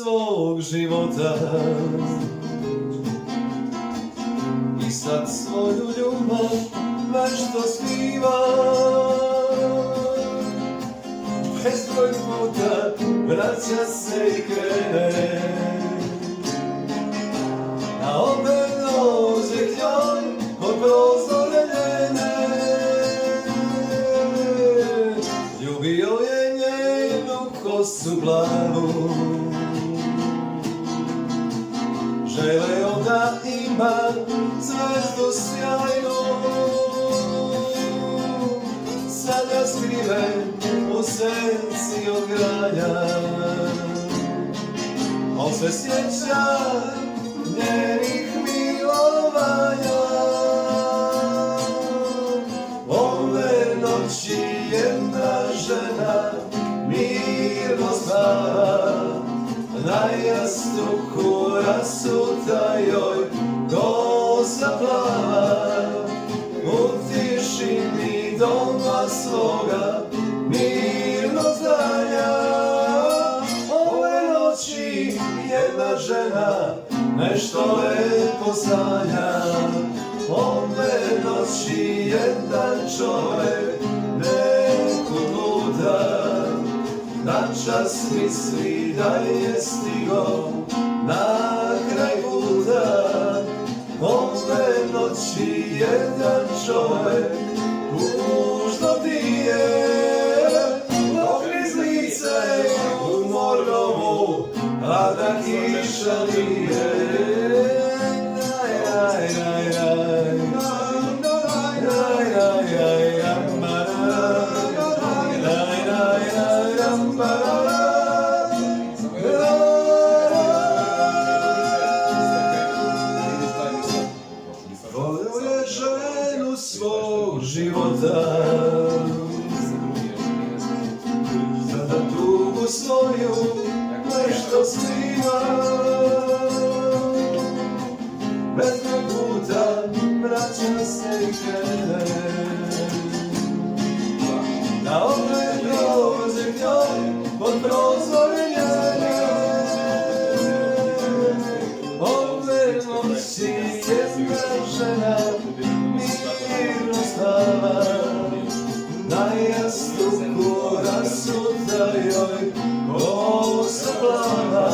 svog života i sad svoju ljubav nešto skriva. Bezbroj puta vraća se i krene, a opet dođe k njoj od prozore njene. Ljubio je njenu kosu plavu, želeo da ima zvezdu sjajnu. Sada skriven u senci od granja, on se sjeća njenih milovanja. Ove noći jedna žena mirno spava, na jastuku rasuta joj kosa plava. U tišini doma svoga mirno zdanja, ove noći jedna žena nešto lepo sanja. Ove noći jedan čovek nekud luta, načas misli da je stigo na kraj puta. Ove noći jedan čovek tužno dije, dok niz lice u morgovu, a da kiša lije. Volio je ženu svog života, sada tugu svoju nešto skriva. Bezbroj puta vraća se i krene, da opet dođe k njoj pod prozore njene. Ove noći jedna žena mirno spava, na jastuku rasuta joj kosa plava.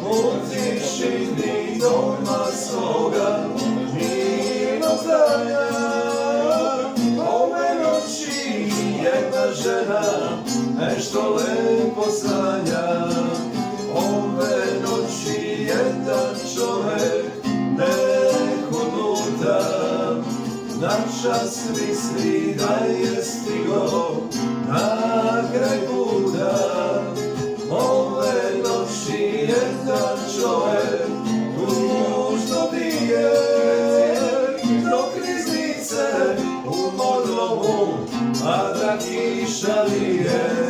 U tišini doma svoga mirno zdanja, ove noći jedna žena nešto lepo sanja. Ove noći jedan čovek nekud luta, načas misli da je stigo na kraj puta. Ove noći jedan čovek tužno dije, dok niz lice u modrovu, a da kiša lije.